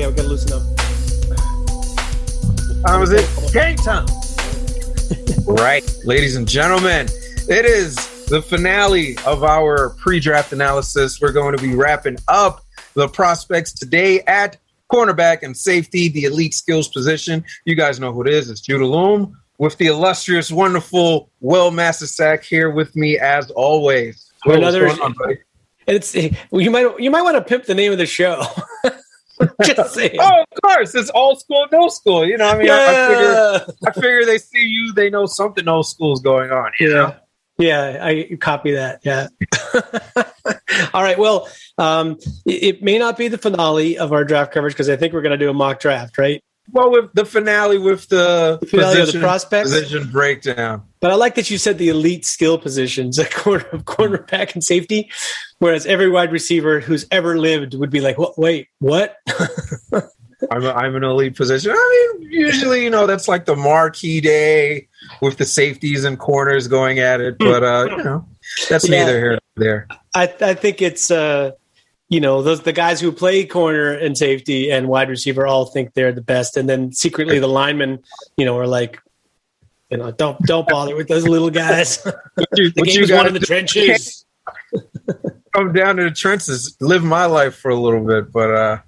Yeah, we got to loosen up. How was it? Game time. Right, ladies and gentlemen, it is the finale of our pre-draft analysis. We're going to be wrapping up the prospects today at cornerback and safety, the elite skills position. You guys know who it is. It's Jude Allume with the illustrious, wonderful Wil Masisak here with me as always. Will, another, what's going on, buddy? You might want to pimp the name of the show. Just saying. Oh, of course. It's old school, no school. You know, I mean, yeah. I figure they see you, they know something old school's going on. You know? Yeah, I copy that. Yeah. All right. Well, it may not be the finale of our draft coverage because I think we're going to do a mock draft, right? Well, with the finale with the finale of the prospects position breakdown. But I like that you said the elite skill positions, like cornerback and safety, whereas every wide receiver who's ever lived would be like, wait, what? I'm an elite position. I mean, usually, you know, that's like the marquee day with the safeties and corners going at it. But, you know, that's neither here nor there. I think it's, you know, the guys who play corner and safety and wide receiver all think they're the best. And then secretly the linemen, you know, are like, you know, don't bother with those little guys. The game's won in the trenches. Come down to the trenches, live my life for a little bit. But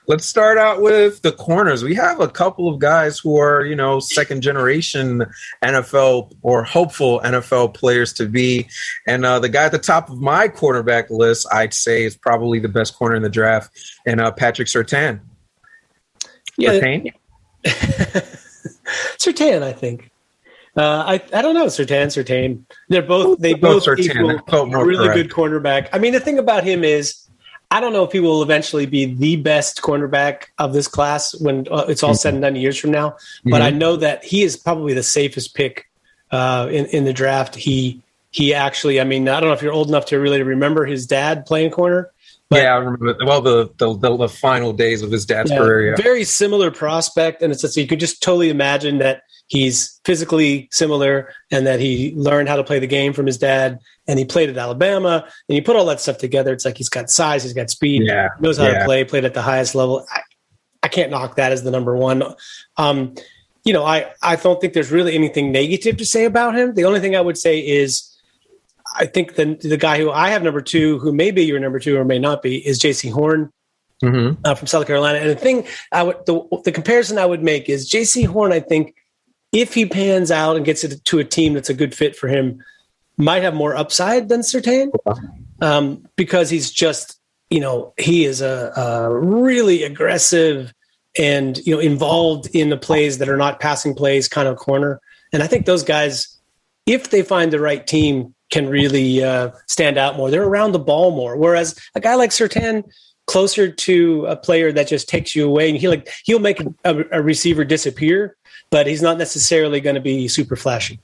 let's start out with the corners. We have a couple of guys who are, you know, second generation NFL or hopeful NFL players to be. And the guy at the top of my quarterback list, I'd say, is probably the best corner in the draft, and Patrick Surtain. Yeah. Surtain, I think. I don't know, Surtain. They both equal really good cornerback. I mean, the thing about him is, I don't know if he will eventually be the best cornerback of this class when it's all said and done years from now. But I know that he is probably the safest pick in the draft. He actually, I mean, I don't know if you're old enough to really remember his dad playing corner. But, yeah, I remember. Well, the final days of his dad's career. Yeah. Very similar prospect, and it's just, you could just totally imagine that he's physically similar and that he learned how to play the game from his dad, and he played at Alabama, and you put all that stuff together. It's like he's got size, he's got speed, knows how to play, played at the highest level. I can't knock that as the number one. You know, I don't think there's really anything negative to say about him. The only thing I would say is I think the guy who I have number two, who may be your number two or may not be, is J.C. Horn from South Carolina. And the thing the comparison I would make is J.C. Horn, I think, if he pans out and gets it to a team that's a good fit for him, might have more upside than Surtain, because he's just, you know, he is a really aggressive and, you know, involved in the plays that are not passing plays kind of corner. And I think those guys, if they find the right team, can really stand out more. They're around the ball more. Whereas a guy like Surtain, closer to a player that just takes you away, and he'll make a receiver disappear, but he's not necessarily going to be super flashy.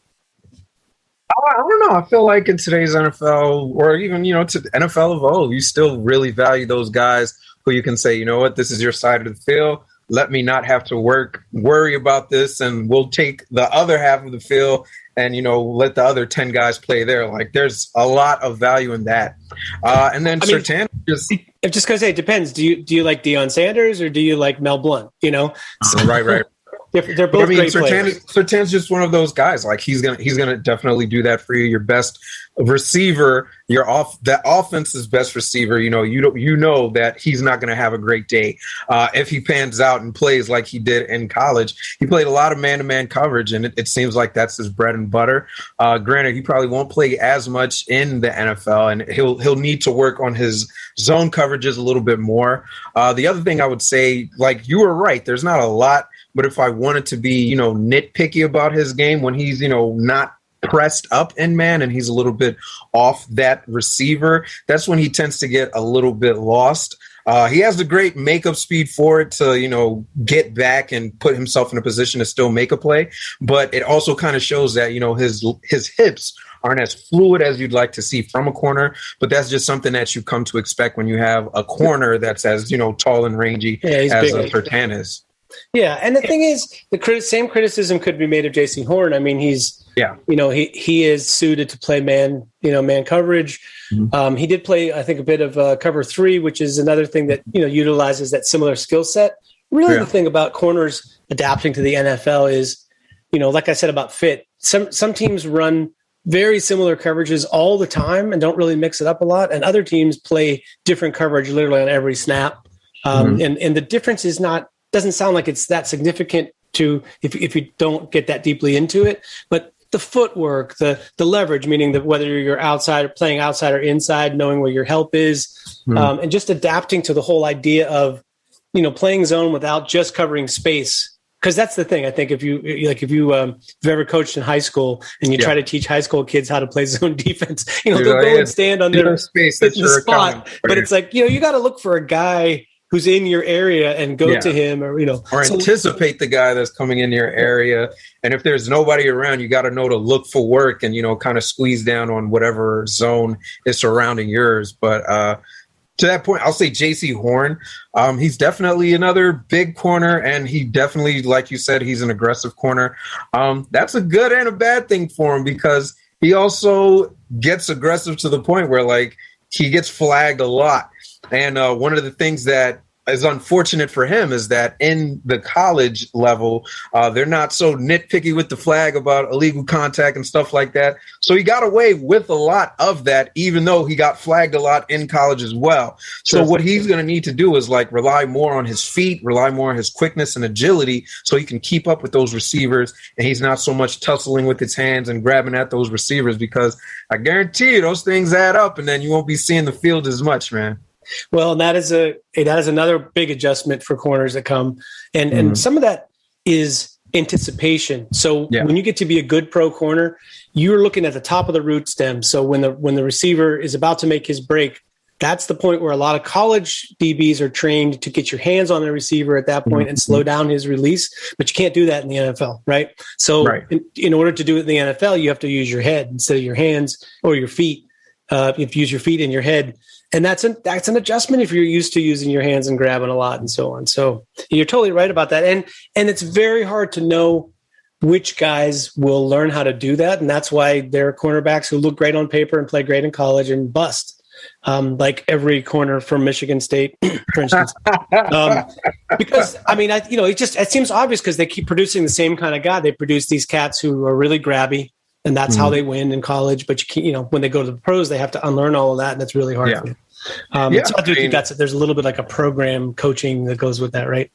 I don't know. I feel like in today's NFL, or even, you know, to the NFL of old, you still really value those guys who you can say, you know what, this is your side of the field. Let me not have to worry about this, and we'll take the other half of the field and, you know, let the other 10 guys play there. Like, there's a lot of value in that. And then Surtain just... I'm just going to say, it depends. Do you like Deion Sanders or do you like Mel Blount, you know? Right. They're both great players. Surtain's just one of those guys. Like, he's gonna definitely do that for you. Your best receiver, that offense's best receiver. You know that he's not gonna have a great day if he pans out and plays like he did in college. He played a lot of man-to-man coverage, and it seems like that's his bread and butter. Granted, he probably won't play as much in the NFL, and he'll need to work on his zone coverages a little bit more. The other thing I would say, like, you were right. There's not a lot. But if I wanted to be, you know, nitpicky about his game, when he's, you know, not pressed up in man and he's a little bit off that receiver, that's when he tends to get a little bit lost. He has the great makeup speed for it to, you know, get back and put himself in a position to still make a play. But it also kind of shows that, you know, his hips aren't as fluid as you'd like to see from a corner, but that's just something that you come to expect when you have a corner that's as, you know, tall and rangy as Surtain is. Yeah, and the thing is, the same criticism could be made of J.C. Horn. I mean, he is suited to play man coverage. Mm-hmm. He did play, I think, a bit of cover 3, which is another thing that utilizes that similar skill set. Really, the thing about corners adapting to the NFL is, like I said about fit, some teams run very similar coverages all the time and don't really mix it up a lot, and other teams play different coverage literally on every snap. And the difference doesn't sound like it's that significant to if you don't get that deeply into it, but the footwork, the leverage, meaning that whether you're playing outside or inside, knowing where your help is, and just adapting to the whole idea of playing zone without just covering space. Because that's the thing. I think if you've ever coached in high school and you try to teach high school kids how to play zone defense, they'll go and stand on their space in the spot. But it's like, you got to look for a guy who's in your area and go to him or anticipate the guy that's coming in your area. And if there's nobody around, you got to know to look for work and, kind of squeeze down on whatever zone is surrounding yours. But, to that point, I'll say J.C. Horn. He's definitely another big corner, and he definitely, like you said, he's an aggressive corner. That's a good and a bad thing for him because he also gets aggressive to the point where, he gets flagged a lot. And one of the things that is unfortunate for him is that in the college level, they're not so nitpicky with the flag about illegal contact and stuff like that. So he got away with a lot of that, even though he got flagged a lot in college as well. So what he's going to need to do is rely more on his feet, rely more on his quickness and agility so he can keep up with those receivers. And he's not so much tussling with his hands and grabbing at those receivers because I guarantee you those things add up and then you won't be seeing the field as much, man. Well, and that is another big adjustment for corners that come, and some of that is anticipation. So when you get to be a good pro corner, you're looking at the top of the root stem. So when the receiver is about to make his break, that's the point where a lot of college DBs are trained to get your hands on the receiver at that point and slow down his release. But you can't do that in the NFL, right? So in order to do it in the NFL, you have to use your head instead of your hands or your feet. You have to use your feet and your head. And that's an adjustment if you're used to using your hands and grabbing a lot and so on. So you're totally right about that. And it's very hard to know which guys will learn how to do that. And that's why there are cornerbacks who look great on paper and play great in college and bust. Like every corner from Michigan State, for instance. Because, it seems obvious because they keep producing the same kind of guy. They produce these cats who are really grabby. And that's how they win in college. But when they go to the pros, they have to unlearn all of that, and it's really hard. So I do think there's a little bit like a program coaching that goes with that, right?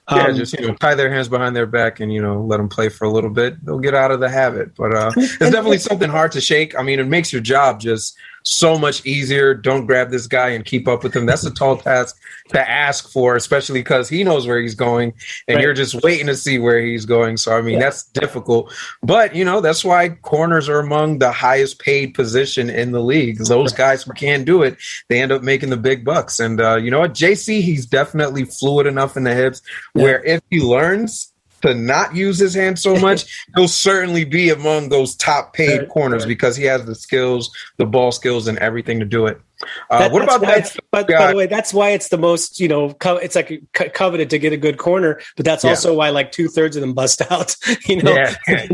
Just tie their hands behind their back and let them play for a little bit. They'll get out of the habit. But it's definitely something hard to shake. I mean, it makes your job just so much easier. Don't grab this guy and keep up with him. That's a tall task to ask for, especially because he knows where he's going and you're just waiting to see where he's going. So, that's difficult. But, that's why corners are among the highest paid position in the league. Those guys who can't do it, they end up making the big bucks. And you know what? JC, he's definitely fluid enough in the hips where if he learns to not use his hands so much, he'll certainly be among those top paid corners because he has the skills, the ball skills, and everything to do it. What about that? But by the way, that's why it's the most, it's like coveted to get a good corner, but that's also why 2/3 of them bust out,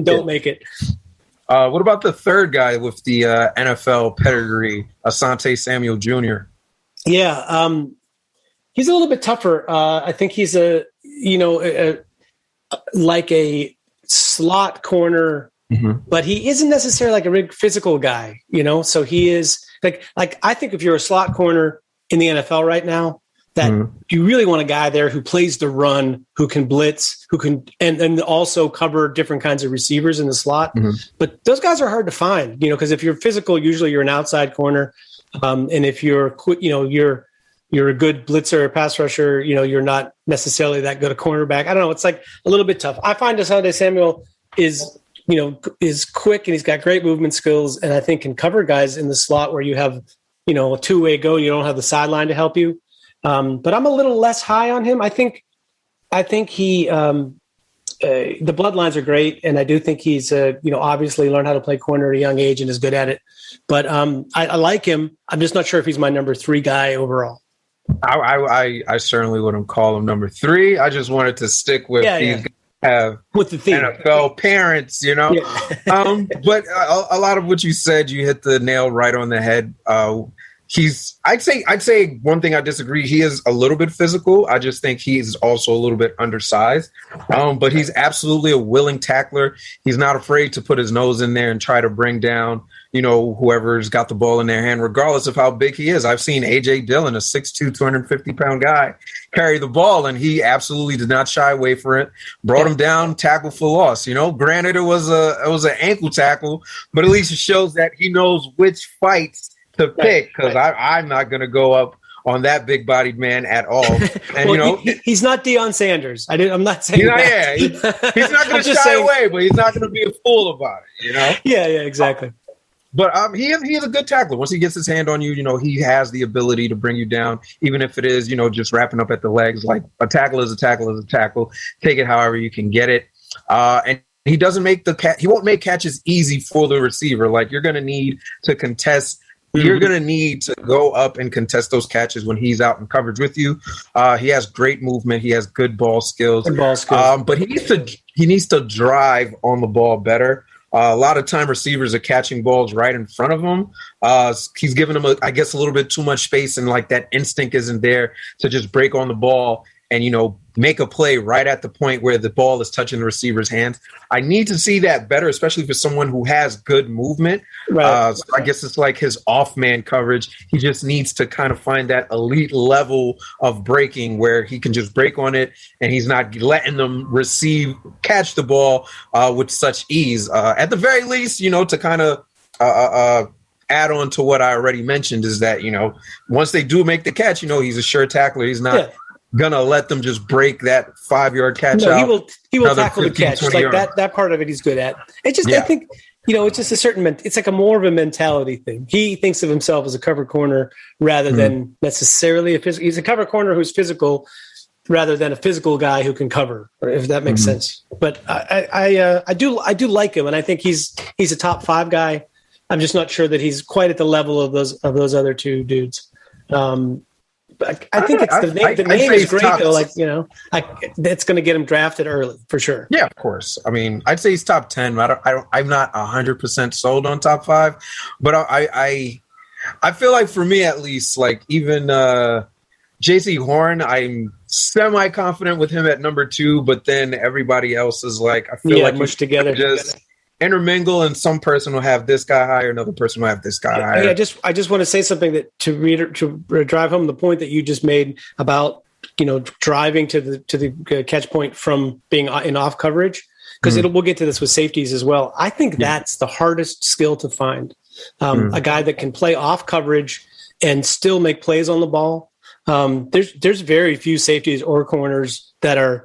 don't make it. What about the third guy with the NFL pedigree, Asante Samuel Jr.? Yeah, he's a little bit tougher. I think he's like a slot corner, but he isn't necessarily like a big physical guy, so he is like I think if you're a slot corner in the NFL right now, that you really want a guy there who plays the run, who can blitz, who can, and also cover different kinds of receivers in the slot. But those guys are hard to find, because if you're physical, usually you're an outside corner. And if you're quick, you're a good blitzer or pass rusher, you're not necessarily that good a cornerback. I don't know. It's like a little bit tough. I find Asante Samuel is quick and he's got great movement skills. And I think can cover guys in the slot where you have, a two-way go. You don't have the sideline to help you. But I'm a little less high on him. I think he, the bloodlines are great. And I do think he's, obviously learned how to play corner at a young age and is good at it. But I like him. I'm just not sure if he's my number 3 guy overall. I certainly wouldn't call him number 3. I just wanted to stick with these guys have with the theme. NFL parents, you know. Yeah. But a lot of what you said, you hit the nail right on the head. I'd say one thing I disagree. He is a little bit physical. I just think he's also a little bit undersized. But he's absolutely a willing tackler. He's not afraid to put his nose in there and try to bring down, you know, whoever's got the ball in their hand, regardless of how big he is. I've seen A.J. Dillon, a 6'2", 250-pound guy, carry the ball, and he absolutely did not shy away for it. Brought him down, tackle for loss. You know, granted, it was an ankle tackle, but at least it shows that he knows which fights to pick, because I'm not going to go up on that big-bodied man at all. And well, you know, he's not Deion Sanders. I'm not saying that. He's not going to shy away, but he's not going to be a fool about it. You know? Yeah, exactly. But he is a good tackler. Once he gets his hand on you, you know, he has the ability to bring you down, even if it is, you know, just wrapping up at the legs. Like a tackle is a tackle is a tackle. Take it however you can get it. And he doesn't make he won't make catches easy for the receiver. Like, you're going to need to contest. You're going to need to go up and contest those catches when he's out in coverage with you. He has great movement. He has good ball skills. But he needs to drive on the ball better. A lot of time receivers are catching balls right in front of him. He's giving them, I guess, a little bit too much space, and like that instinct isn't there to just break on the ball and, you know, make a play right at the point where the ball is touching the receiver's hands. I need to see that better, especially for someone who has good movement. Right. So I guess it's like his off-man coverage. He just needs to kind of find that elite level of breaking where he can just break on it and he's not letting them catch the ball with such ease. At the very least, you know, to kind of add on to what I already mentioned is that, you know, once they do make the catch, you know, he's a sure tackler. He's not gonna let them just break that 5-yard catch out. He will tackle the catch. Like that part of it he's good at. It's just I think, you know, it's just a certain it's like more of a mentality thing. He thinks of himself as a cover corner rather than necessarily he's a cover corner who's physical rather than a physical guy who can cover, if that makes sense. But I do like him, and I think he's a top 5 guy. I'm just not sure that he's quite at the level of those other two dudes. I think it's the name is great, though. Like, you know, that's going to get him drafted early for sure. Yeah, of course. I mean, I'd say he's top 10. I'm not 100% sold on top 5, but I feel like for me at least, like even J.C. Horn, I'm semi-confident with him at number 2, but then everybody else is like, I feel like mushed together. Just intermingle, and some person will have this guy higher, another person will have this guy higher. I just want to say something that to drive home the point that you just made about, you know, driving to the catch point from being in off coverage, because we'll get to this with safeties as well. I think that's the hardest skill to find. A guy that can play off coverage and still make plays on the ball. There's very few safeties or corners that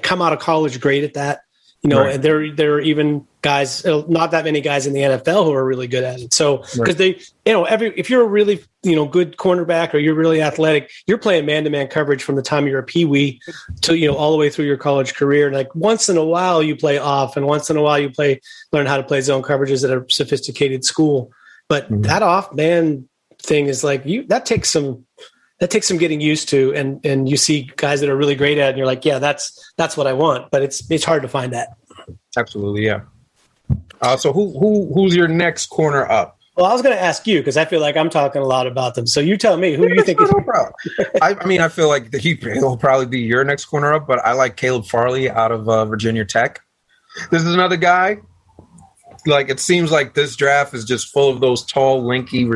come out of college great at that. You know, and there are even guys, not that many guys in the NFL who are really good at it. So, because they, you know, if you're a really, you know, good cornerback or you're really athletic, you're playing man-to-man coverage from the time you're a peewee to, you know, all the way through your college career. And like once in a while you play off, and once in a while you learn how to play zone coverages at a sophisticated school. But that off-man thing is like that takes some getting used to, and you see guys that are really great at it, and you're like, yeah, that's what I want. But it's hard to find that. Absolutely, yeah. So who's your next corner up? Well, I was going to ask you because I feel like I'm talking a lot about them. So you tell me who you think is. No problem. I mean, I feel like he'll probably be your next corner up, but I like Caleb Farley out of Virginia Tech. This is another guy. Like, it seems like this draft is just full of those tall, lanky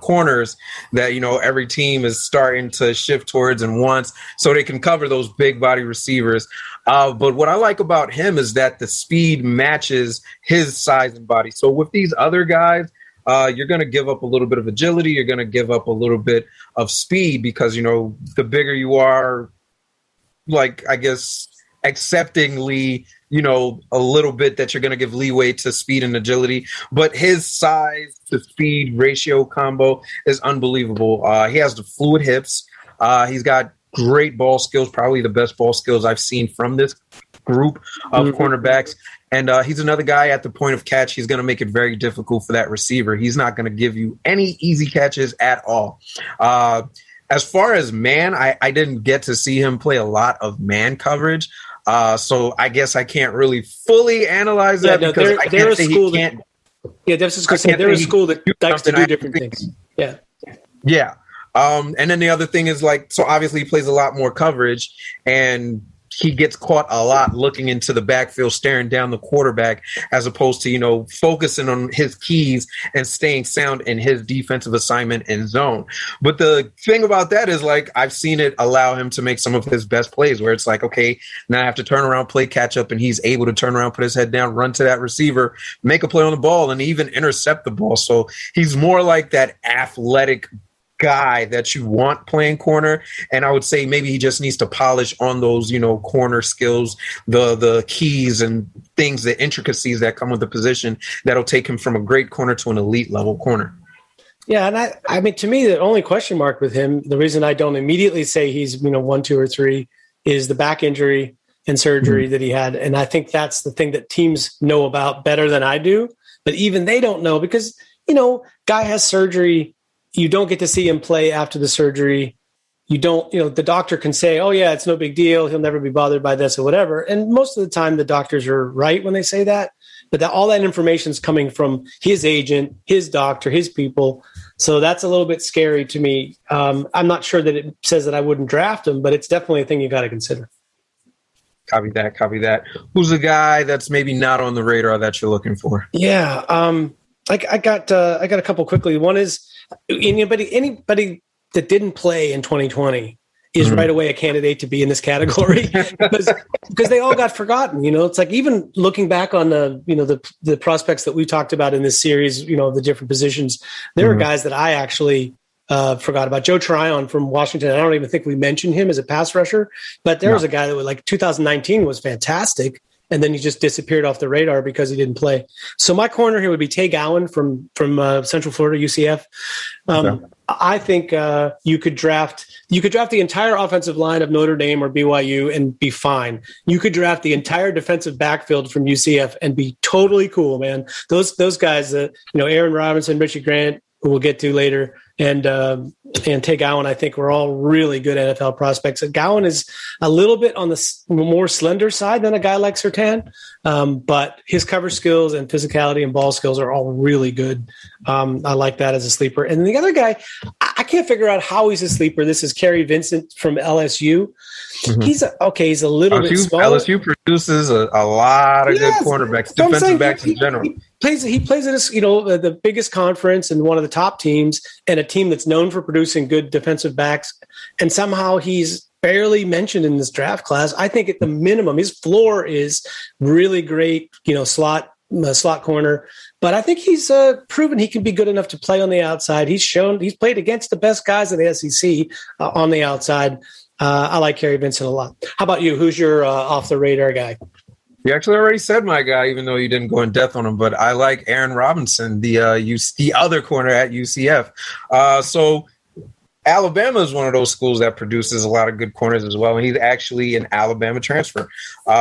corners that, you know, every team is starting to shift towards and wants, so they can cover those big body receivers. But what I like about him is that the speed matches his size and body. So with these other guys, you're going to give up a little bit of agility. You're going to give up a little bit of speed because, you know, the bigger you are, like, I guess, acceptingly, you know, a little bit that you're going to give leeway to speed and agility. But his size to speed ratio combo is unbelievable. He has the fluid hips. He's got great ball skills, probably the best ball skills I've seen from this group of cornerbacks. And he's another guy at the point of catch. He's going to make it very difficult for that receiver. He's not going to give you any easy catches at all. As far as man, I didn't get to see him play a lot of man coverage. So I guess I can't really fully analyze that because I can't say he can't. Yeah, that's just going to say they're a school that likes to do different things. Yeah. Yeah. And then the other thing is so obviously he plays a lot more coverage and he gets caught a lot looking into the backfield, staring down the quarterback, as opposed to, focusing on his keys and staying sound in his defensive assignment and zone. But the thing about that is I've seen it allow him to make some of his best plays where it's okay, now I have to turn around, play catch up, and he's able to turn around, put his head down, run to that receiver, make a play on the ball, and even intercept the ball. So he's more like that athletic guy that you want playing corner, and I would say maybe he just needs to polish on those corner skills, the keys and things, the intricacies that come with the position that'll take him from a great corner to an elite level corner. Yeah, and I mean, to me, the only question mark with him, the reason I don't immediately say he's 1, 2, or 3 is the back injury and surgery that he had, and I think that's the thing that teams know about better than I do, but even they don't know because guy has surgery. You don't get to see him play after the surgery. You don't, the doctor can say, oh yeah, it's no big deal. He'll never be bothered by this or whatever. And most of the time the doctors are right when they say that, but all that information is coming from his agent, his doctor, his people. So that's a little bit scary to me. I'm not sure that it says that I wouldn't draft him, but it's definitely a thing you got to consider. Copy that. Who's the guy that's maybe not on the radar that you're looking for? Yeah. I got a couple quickly. One is, anybody that didn't play in 2020 is right away a candidate to be in this category because they all got forgotten. It's even looking back on the prospects that we talked about in this series, the different positions, there are guys that I actually forgot about. Joe Tryon from Washington. I don't even think we mentioned him as a pass rusher, but there was a guy that was 2019 was fantastic. And then he just disappeared off the radar because he didn't play. So my corner here would be Tay Gowan from Central Florida, UCF. I think you could draft the entire offensive line of Notre Dame or BYU and be fine. You could draft the entire defensive backfield from UCF and be totally cool, man. Those guys, Aaron Robinson, Richie Grant, who we'll get to later, and Tay Gowan, I think, were all really good NFL prospects. Gowan is a little bit on the more slender side than a guy like Surtain, but his cover skills and physicality and ball skills are all really good. I like that as a sleeper. And the other guy, I can't figure out how he's a sleeper. This is Carrie Vincent from LSU. He's a little bit smaller. LSU produces a lot of good cornerbacks, defensive backs in general. He plays at the biggest conference and one of the top teams and a team that's known for producing good defensive backs. And somehow he's barely mentioned in this draft class. I think at the minimum, his floor is really great, slot corner. But I think he's proven he can be good enough to play on the outside. He's played against the best guys in the SEC on the outside. I like Carrie Vincent a lot. How about you? Who's your off the radar guy? You actually already said my guy, even though you didn't go in depth on him. But I like Aaron Robinson, the other corner at UCF. So Alabama is one of those schools that produces a lot of good corners as well. And he's actually an Alabama transfer.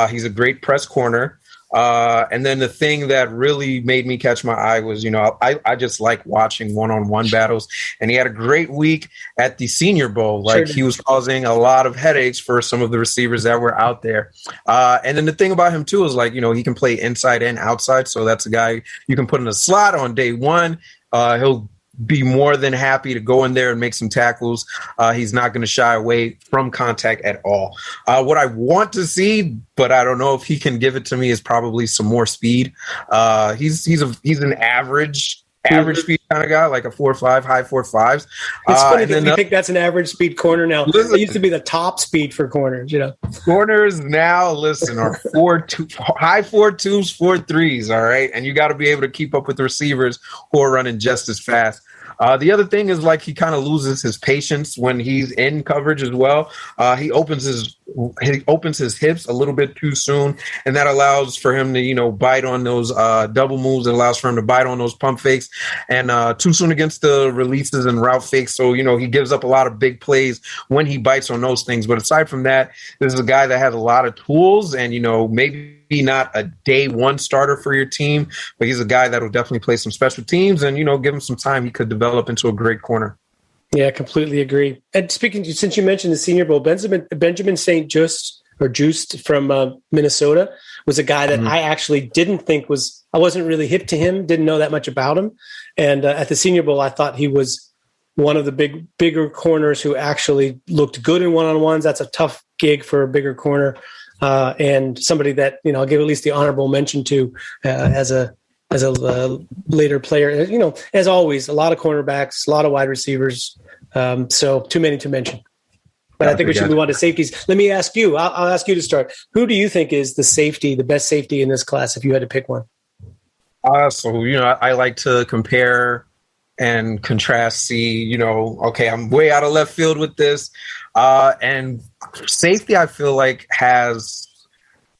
He's a great press corner. And then the thing that really made me catch my eye was, I just like watching one-on-one battles. And he had a great week at the Senior Bowl. He was causing a lot of headaches for some of the receivers that were out there. And then the thing about him, too, is he can play inside and outside. So that's a guy you can put in a slot on day one. He'll be more than happy to go in there and make some tackles. He's not going to shy away from contact at all. What I want to see, but I don't know if he can give it to me, is probably some more speed. He's an average speed kind of guy, like a 4.5, high 4.5s. It's funny that we think that's an average speed corner now. It used to be the top speed for corners, Corners now, are high 4.2s, 4.3s, all right? And you got to be able to keep up with the receivers who are running just as fast. The other thing is he kind of loses his patience when he's in coverage as well. He opens his hips a little bit too soon, and that allows for him to bite on those double moves. It allows for him to bite on those pump fakes, and too soon against the releases and route fakes. So he gives up a lot of big plays when he bites on those things. But aside from that, this is a guy that has a lot of tools, and maybe not a day one starter for your team, but he's a guy that will definitely play some special teams, and give him some time, he could develop into a great corner. Yeah, completely agree. And speaking, since you mentioned the Senior Bowl, Benjamin St. Just from Minnesota was a guy that I actually didn't think I wasn't really hip to him, didn't know that much about him. And at the Senior Bowl, I thought he was one of the bigger corners who actually looked good in one-on-ones. That's a tough gig for a bigger corner, and somebody that I'll give at least the honorable mention to as a later player. As always, a lot of cornerbacks, a lot of wide receivers. So too many to mention. But I think we should move on to safeties. Let me ask you. I'll ask you to start. Who do you think is the best safety in this class, if you had to pick one? I like to compare and contrast. Okay, I'm way out of left field with this. And safety, I feel like, has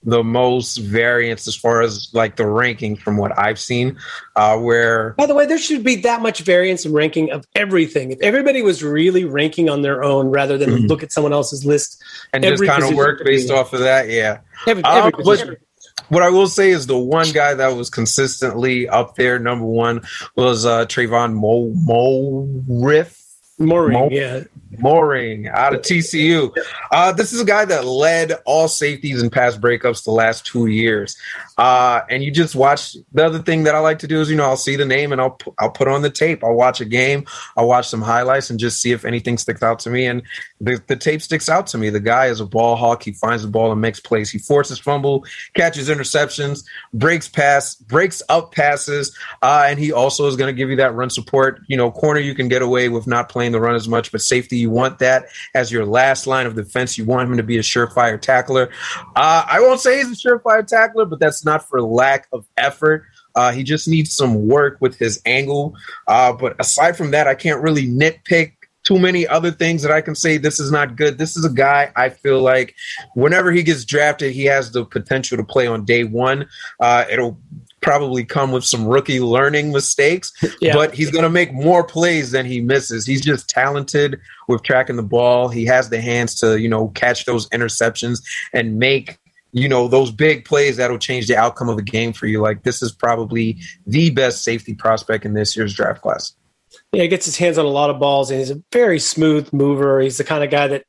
the most variance as far as like the ranking from what I've seen, where, by the way, there should be that much variance in ranking of everything. If everybody was really ranking on their own rather than look at someone else's list and just kind of work based off of that. Yeah. What I will say is the one guy that was consistently up there, number one, was Trayvon Moring out of TCU. This is a guy that led all safeties and pass breakups the last 2 years. And you just watch. The other thing that I like to do is, I'll see the name and I'll put on the tape. I'll watch a game. I'll watch some highlights and just see if anything sticks out to me. And the tape sticks out to me. The guy is a ball hawk. He finds the ball and makes plays. He forces fumble, catches interceptions, breaks up passes, and he also is going to give you that run support. Corner, you can get away with not playing the run as much, but safety, you want that as your last line of defense. You want him to be a surefire tackler. I won't say he's a surefire tackler, but that's not for lack of effort. He just needs some work with his angle. But aside from that, I can't really nitpick too many other things that I can say this is not good. This is a guy I feel like whenever he gets drafted, he has the potential to play on day one. It'll probably come with some rookie learning mistakes, but he's going to make more plays than he misses. He's just talented with tracking the ball. He has the hands to, catch those interceptions and make, those big plays that'll change the outcome of a game for you. Like, this is probably the best safety prospect in this year's draft class. Yeah, he gets his hands on a lot of balls, and he's a very smooth mover. He's the kind of guy that,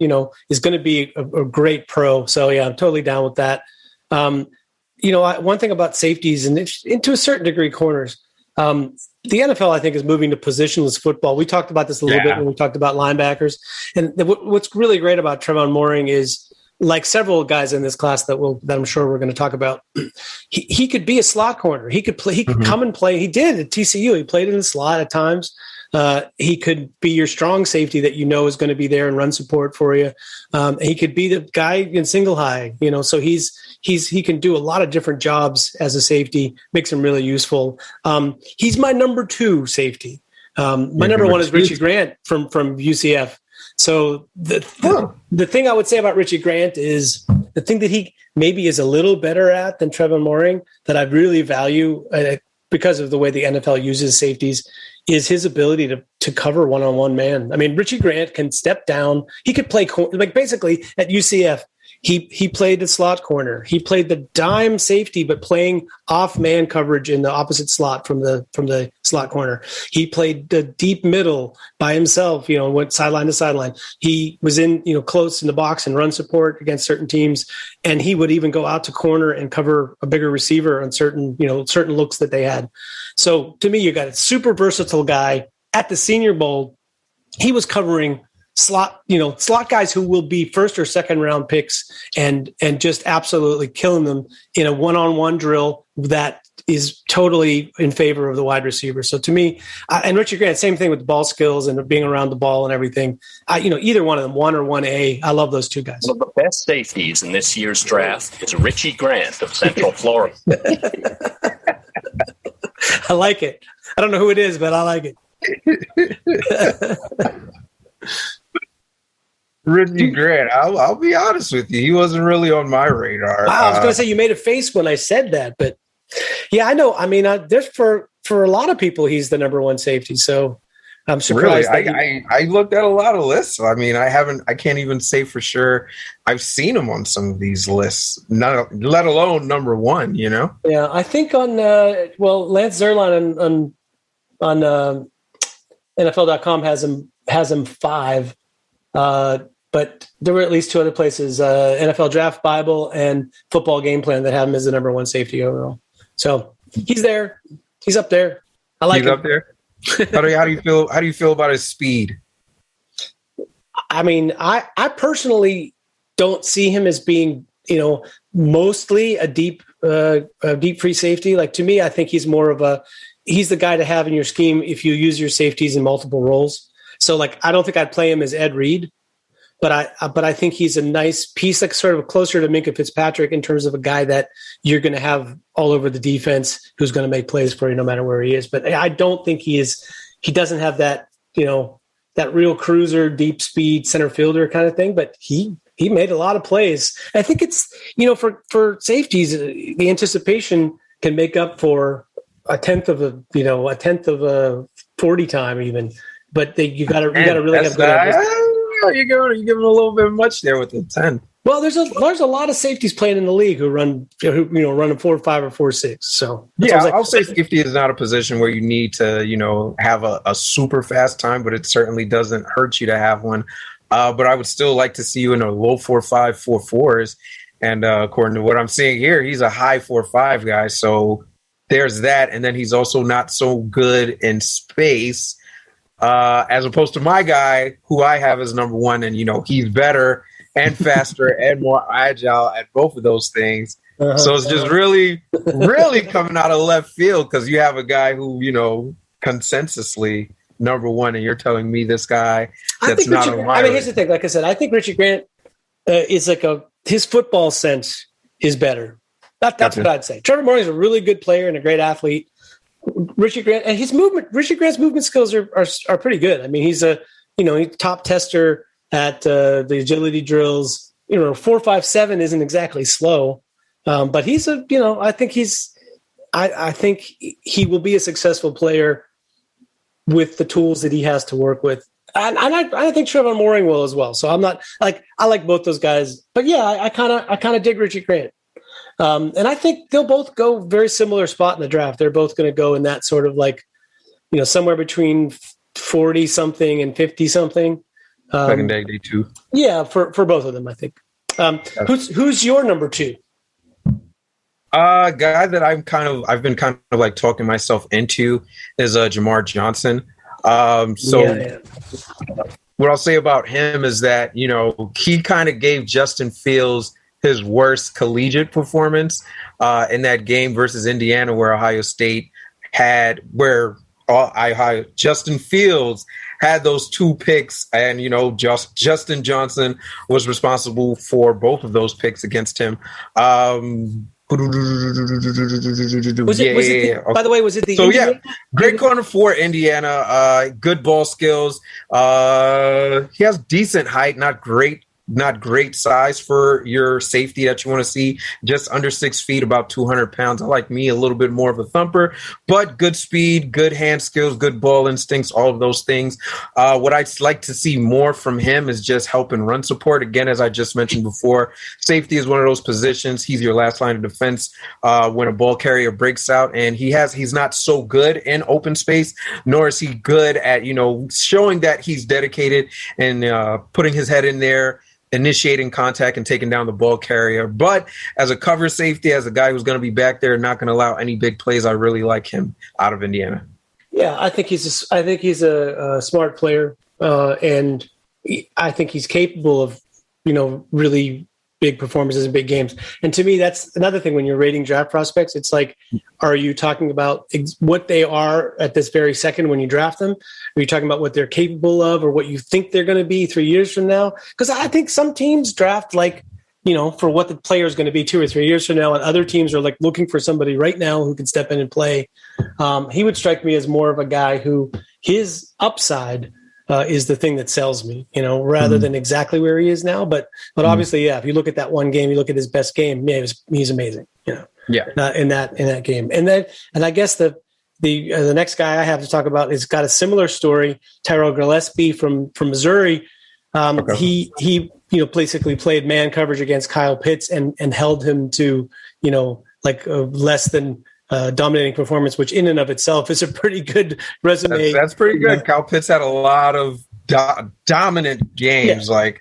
is going to be a great pro. So, yeah, I'm totally down with that. One thing about safeties and to a certain degree corners, the NFL, I think, is moving to positionless football. We talked about this a little bit when we talked about linebackers. And what's really great about Trayvon Moring is, like several guys in this class that I'm sure we're going to talk about, he could be a slot corner. He could play. He could come and play. He did at TCU. He played in the slot at times. He could be your strong safety that is going to be there and run support for you. He could be the guy in single high. So he can do a lot of different jobs as a safety. Makes him really useful. He's my number two safety. My number one is Richie Grant from UCF. So the thing I would say about Richie Grant is the thing that he maybe is a little better at than Trayvon Moring that I really value because of the way the NFL uses safeties is his ability to cover one-on-one man. I mean, Richie Grant can step down. He could play basically at UCF. He played the slot corner. He played the dime safety, but playing off man coverage in the opposite slot from the slot corner. He played the deep middle by himself, went sideline to sideline. He was in, close in the box and run support against certain teams. And he would even go out to corner and cover a bigger receiver on certain looks that they had. So to me, you got a super versatile guy at the Senior Bowl. He was covering slot guys who will be first or second round picks and just absolutely killing them in a one-on-one drill that is totally in favor of the wide receiver. So to me, and Richard Grant, same thing with the ball skills and being around the ball and everything. Either one of them, 1 or 1A, I love those two guys. One of the best safeties in this year's draft is Richie Grant of Central Florida. I like it. I don't know who it is, but I like it. Brittany Grant, I'll be honest with you. He wasn't really on my radar. Wow, I was going to say you made a face when I said that, but yeah, I know. I mean, there's for a lot of people, he's the number one safety. So I'm surprised. Really? I looked at a lot of lists. I mean, I can't even say for sure I've seen him on some of these lists, let alone number one, Yeah, I think on Lance Zierlein on NFL.com has him 5. But there were at least 2 other places, NFL Draft Bible and Football Game Plan, that have him as the number 1 safety overall. So he's there. He's up there. I like him. He's up there. How do you feel? How do you feel about his speed? I mean, I personally don't see him as being, mostly a deep free safety. Like, to me, I think he's more of he's the guy to have in your scheme if you use your safeties in multiple roles. So, like, I don't think I'd play him as Ed Reed. But I think he's a nice piece, like sort of closer to Minkah Fitzpatrick in terms of a guy that you're going to have all over the defense who's going to make plays for you no matter where he is. But I don't think he doesn't have that, that real cruiser, deep speed center fielder kind of thing. But he made a lot of plays. I think it's, for safeties, the anticipation can make up for a tenth of a 40 time even. But you got to really have good. You're giving a little bit much there with the 10. Well, there's a lot of safeties playing in the league who run a 4.5 or 4.6. So I'll say safety is not a position where you need to have a super fast time, but it certainly doesn't hurt you to have one. But I would still like to see you in a low 4.5, 4.4s. And according to what I'm seeing here, he's a high 4.5 guy. So there's that, and then he's also not so good in space. As opposed to my guy, who I have as number 1, and he's better and faster and more agile at both of those things. So it's just really, really coming out of left field because you have a guy who, consensusly number 1, and you're telling me this guy that's not on my. I mean, here's the thing. Like I said, I think Richie Grant is like his football sense is better. That's what I'd say. Trevor Morgan is a really good player and a great athlete. Richie Grant and Richie Grant's movement skills are pretty good. I mean, he's he's top tester at the agility drills. 4.57 isn't exactly slow, but he's I think he will be a successful player with the tools that he has to work with, and I think Trevor Morgan will as well. So I'm not like I like both those guys, but yeah, I kind of dig Richie Grant. And I think they'll both go very similar spot in the draft. They're both going to go in that sort of like, somewhere between 40 something and 50 something. Second day 2. Yeah, for both of them, I think. Who's your number 2? Guy that I've been kind of like talking myself into is Jamar Johnson. What I'll say about him is that, he kind of gave Justin Fields his worst collegiate performance in that game versus Indiana, where Justin Fields had those 2 picks, and Justin Johnson was responsible for both of those picks against him. By the way, was it the? So Indiana? Great corner for Indiana. Good ball skills. He has decent height, not great size for your safety that you want to see. Just under 6 feet, about 200 pounds. I like me a little bit more of a thumper, but good speed, good hand skills, good ball instincts, all of those things. What I'd like to see more from him is just help and run support. Again, as I just mentioned before, safety is one of those positions. He's your last line of defense when a ball carrier breaks out, and he's not so good in open space, nor is he good at, showing that he's dedicated and putting his head in there, initiating contact and taking down the ball carrier. But as a cover safety, as a guy who's going to be back there, not going to allow any big plays, I really like him out of Indiana. Yeah, I think he's a smart player, and I think he's capable of, really big performances in big games. And to me, that's another thing when you're rating draft prospects. It's like, are you talking about what they are at this very second when you draft them? Are you talking about what they're capable of or what you think they're going to be 3 years from now? Because I think some teams draft like, for what the player is going to be 2 or 3 years from now, and other teams are like looking for somebody right now who can step in and play. He would strike me as more of a guy who his upside is the thing that sells me, rather than exactly where he is now. But obviously, yeah, if you look at that one game, you look at his best game, yeah, he's amazing, in that game. And I guess the next guy I have to talk about has got a similar story. Tyrell Gillespie from Missouri. He basically played man coverage against Kyle Pitts and held him to less than dominating performance, which in and of itself is a pretty good resume. That's pretty good. Kyle Pitts had a lot of dominant games, like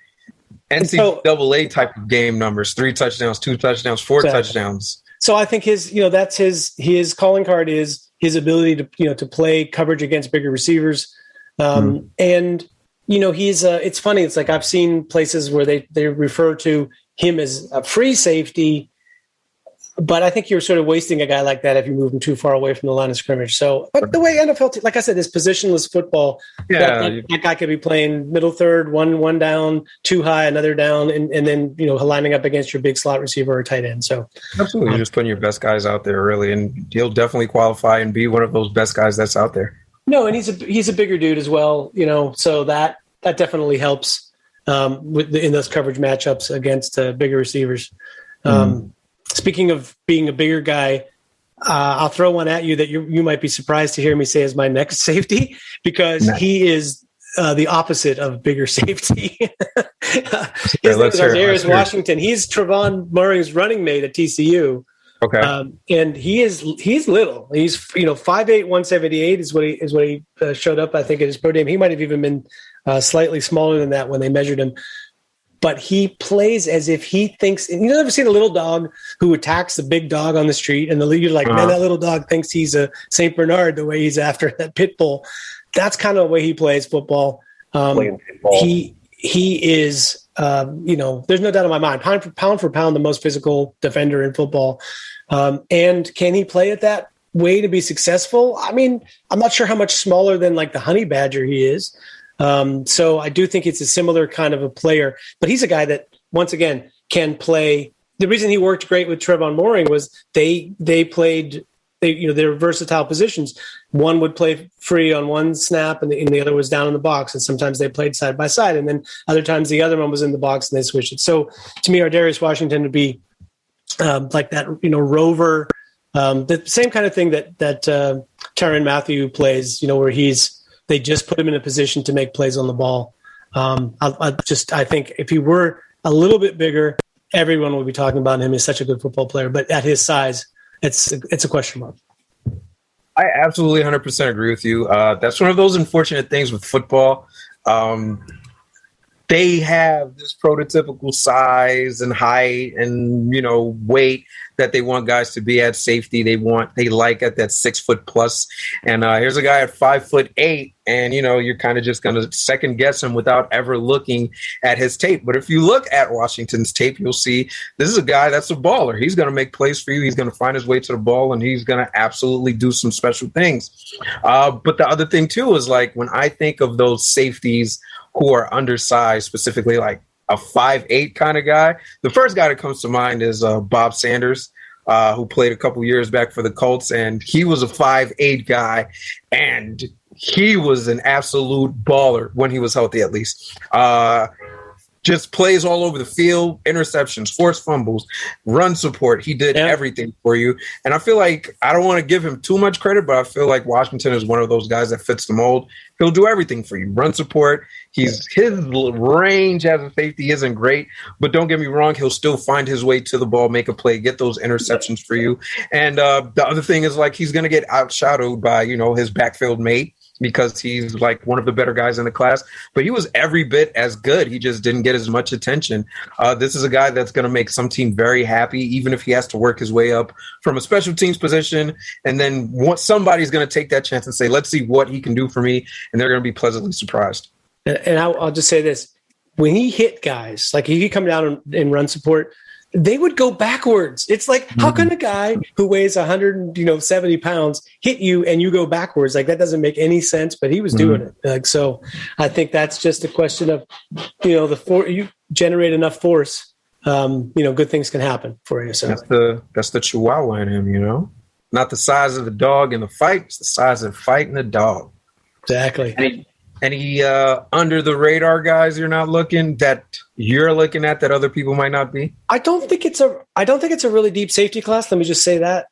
NCAA type of game numbers: 3 touchdowns, 2 touchdowns, 4 touchdowns. So I think that's his calling card is his ability to to play coverage against bigger receivers, and he's it's funny. It's like I've seen places where they refer to him as a free safety. But I think you're sort of wasting a guy like that if you move him too far away from the line of scrimmage. So, but the way NFL, like I said, is positionless football. That guy could be playing middle third, one down, 2 high, another down, and then lining up against your big slot receiver or tight end. So, absolutely, just putting your best guys out there, really, and he'll definitely qualify and be one of those best guys that's out there. No, and he's a bigger dude as well, so that definitely helps in those coverage matchups against bigger receivers. Speaking of being a bigger guy, I'll throw one at you that you might be surprised to hear me say as my next safety, because he is the opposite of bigger safety. His name is Ardarius Washington. He's Trevon Murray's running mate at TCU. Okay, and he's little. He's 5'8", 178 is what he showed up. I think at his pro day. He might have even been slightly smaller than that when they measured him. But he plays as if he thinks. And you ever seen a little dog who attacks the big dog on the street, and you're like, man, that little dog thinks he's a Saint Bernard the way he's after that pit bull. That's kind of the way he plays football. He is, there's no doubt in my mind, pound for pound, the most physical defender in football. And can he play it that way to be successful? I mean, I'm not sure how much smaller than like the honey badger he is. So I do think it's a similar kind of a player, but he's a guy that once again can play. The reason he worked great with Trevon Moehrig was they played, they're versatile positions. One would play free on one snap and the other was down in the box. And sometimes they played side by side. And then other times the other one was in the box and they switched it. So to me, Ardarius Washington would be like that, rover, the same kind of thing that Tyrann Mathieu plays, where they just put him in a position to make plays on the ball. I think if he were a little bit bigger, everyone would be talking about him as such a good football player. But at his size, it's a question mark. I absolutely 100% agree with you. That's one of those unfortunate things with football. They have this prototypical size and height and, weight that they want guys to be at safety. They like at that 6 foot plus. And here's a guy at 5'8", and, you're kind of just going to second guess him without ever looking at his tape. But if you look at Washington's tape, you'll see this is a guy that's a baller. He's going to make plays for you. He's going to find his way to the ball, and he's going to absolutely do some special things. But the other thing, too, is like when I think of those safeties who are undersized, specifically like a 5'8" kind of guy, the first guy that comes to mind is Bob Sanders, who played a couple years back for the Colts, and he was a 5'8" guy, and he was an absolute baller when he was healthy, at least. Just plays all over the field, interceptions, forced fumbles, run support. He did everything for you. And I feel like I don't want to give him too much credit, but I feel like Washington is one of those guys that fits the mold. He'll do everything for you. Run support. His range as a safety isn't great, but don't get me wrong, he'll still find his way to the ball, make a play, get those interceptions for you. And the other thing is like he's going to get outshadowed by, his backfield mate, because he's like one of the better guys in the class, but he was every bit as good. He just didn't get as much attention. This is a guy that's going to make some team very happy, even if he has to work his way up from a special teams position. And then somebody's going to take that chance and say, let's see what he can do for me. And they're going to be pleasantly surprised. And I'll just say this. When he hit guys, like if he come down and run support, they would go backwards. It's like, how can a guy who weighs 170 pounds hit you and you go backwards? Like that doesn't make any sense, but he was doing it. Like, so I think that's just a question of, you generate enough force, good things can happen for you. So that's the Chihuahua in him, not the size of the dog in the fight. It's the size of the fight in the dog. Exactly. Any under the radar guys you're looking at that other people might not be? I don't think it's a really deep safety class. Let me just say that.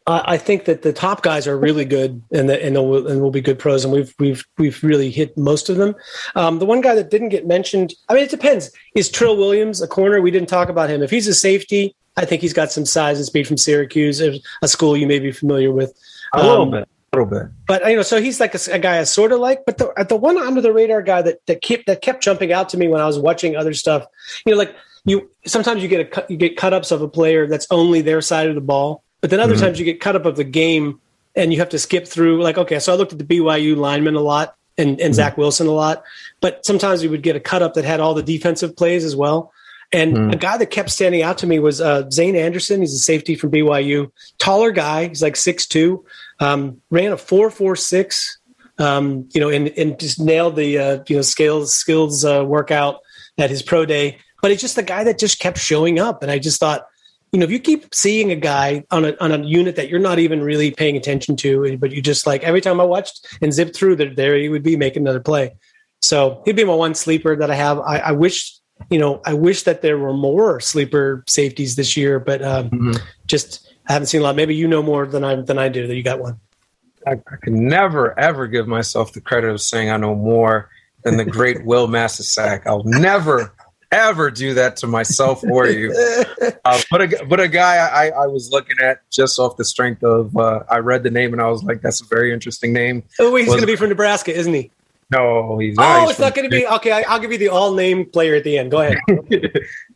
I think that the top guys are really good and will be good pros, and we've really hit most of them. The one guy that didn't get mentioned, I mean, it depends. Is Trill Williams a corner? We didn't talk about him. If he's a safety, I think he's got some size and speed from Syracuse, a school you may be familiar with. A little bit. But so he's like a guy I sort of like. But the one under the radar guy that kept jumping out to me when I was watching other stuff, sometimes you get cut ups of a player that's only their side of the ball, but then other times you get cut up of the game and you have to skip through. Like, okay, so I looked at the BYU linemen a lot and Zach Wilson a lot, but sometimes you would get a cut up that had all the defensive plays as well. And a guy that kept standing out to me was Zane Anderson. He's a safety from BYU. Taller guy. He's like 6'2". Ran a 4.46. And just nailed the skills workout at his pro day. But it's just the guy that just kept showing up. And I just thought, if you keep seeing a guy on a unit that you're not even really paying attention to, but you just like every time I watched and zipped through there he would be making another play. So he'd be my one sleeper that I have. I wish that there were more sleeper safeties this year, but just I haven't seen a lot. Maybe you know more than I do. That you got one. I can never ever give myself the credit of saying I know more than the great Wil Masisak. I'll never ever do that to myself or you. But a guy I was looking at just off the strength of I read the name and I was like, that's a very interesting name. Oh, he's going to be from Nebraska, isn't he? No, he's not. Oh, it's not going to be. Okay, I'll give you the all-name player at the end. Go ahead.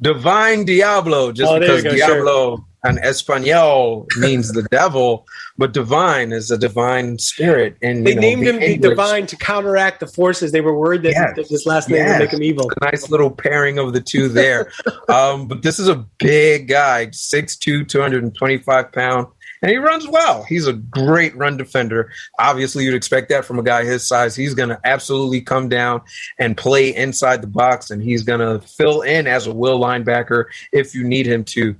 Divine Diablo, because Diablo in Espanol means the devil, but divine is a divine spirit. And they named him the divine to counteract the forces. They were worried that this last name would make him evil. A nice little pairing of the two there. But this is a big guy, 6'2", 225 pounds. And he runs well. He's a great run defender. Obviously, you'd expect that from a guy his size. He's going to absolutely come down and play inside the box, and he's going to fill in as a will linebacker if you need him to.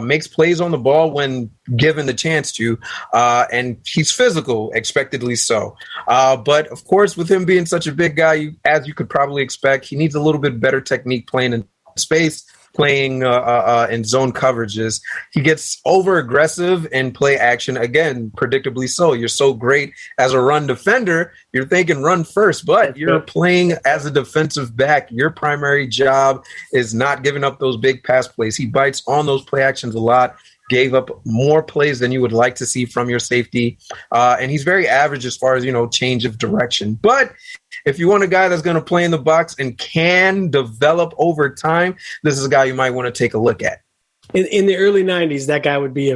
Makes plays on the ball when given the chance to, and he's physical, expectedly so. But, of course, with him being such a big guy, as you could probably expect, he needs a little bit better technique playing in space, playing in zone coverages. He gets over aggressive in play action. Again, predictably so. You're so great as a run defender. You're thinking run first, but you're playing as a defensive back. Your primary job is not giving up those big pass plays. He bites on those play actions a lot. Gave up more plays than you would like to see from your safety. And he's very average as far as, change of direction. But if you want a guy that's going to play in the box and can develop over time, this is a guy you might want to take a look at. In the early 90s, that guy would be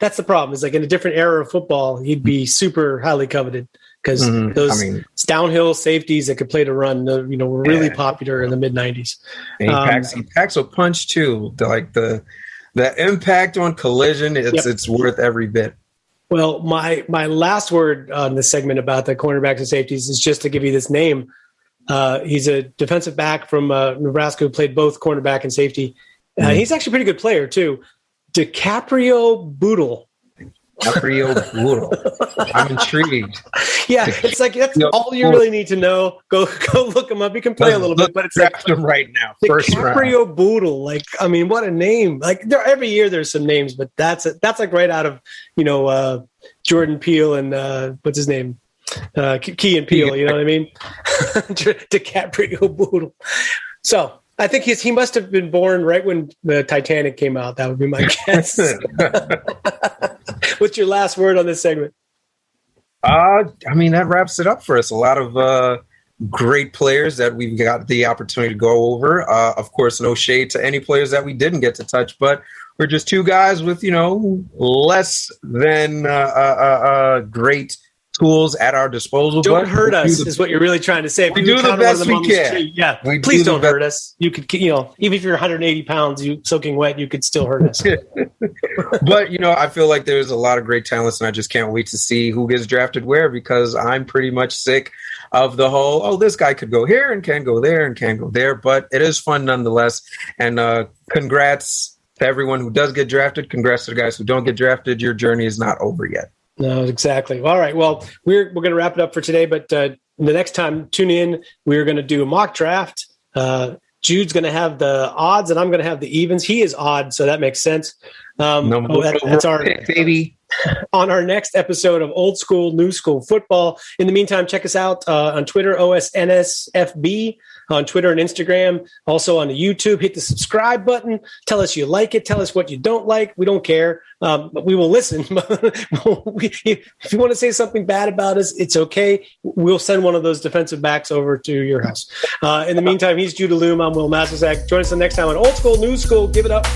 that's the problem. It's like in a different era of football, he'd be super highly coveted because those downhill safeties that could play the run, were really popular in the mid 90s. And he packs a punch too. The impact on collision, it's worth every bit. Well, my last word on this segment about the cornerbacks and safeties is just to give you this name. He's a defensive back from Nebraska who played both cornerback and safety. He's actually a pretty good player, too. DiCaprio Boodle. I'm intrigued. Yeah, it's like that's all you really need to know. Go look him up. You can play a little bit, but it's draft him right now. DiCaprio Boodle. What a name! Every year there's some names, but that's like right out of Jordan Peele and what's his name, Key and Peele. You know what I mean? DiCaprio Boodle. So I think he must have been born right when the Titanic came out. That would be my guess. What's your last word on this segment? That wraps it up for us. A lot of great players that we've got the opportunity to go over. Of course, no shade to any players that we didn't get to touch, but we're just two guys with, less than great tools at our disposal. Don't hurt us is what you're really trying to say. We do the best we can. Yeah, please don't hurt us. You could, even if you're 180 pounds, you soaking wet, you could still hurt us. But, I feel like there's a lot of great talents, and I just can't wait to see who gets drafted where, because I'm pretty much sick of the whole, this guy could go here and can go there and can go there. But it is fun nonetheless. And congrats to everyone who does get drafted. Congrats to the guys who don't get drafted. Your journey is not over yet. No, exactly. All right. Well, we're going to wrap it up for today, but the next time, tune in. We're going to do a mock draft. Jude's going to have the odds, and I'm going to have the evens. He is odd, so that makes sense. That's our pick, baby. On our next episode of Old School, New School Football. In the meantime, check us out on Twitter, OSNSFB. on Twitter and Instagram, also on the YouTube. Hit the subscribe button. Tell us you like it. Tell us what you don't like. We don't care. But we will listen. If you want to say something bad about us, it's okay. We'll send one of those defensive backs over to your house. In the meantime, he's Jude Allume. I'm Wil Masisak. Join us the next time on Old School, New School. Give it up.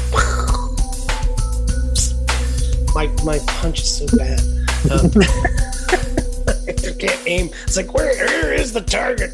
My punch is so bad. I can't aim. It's like, where is the target?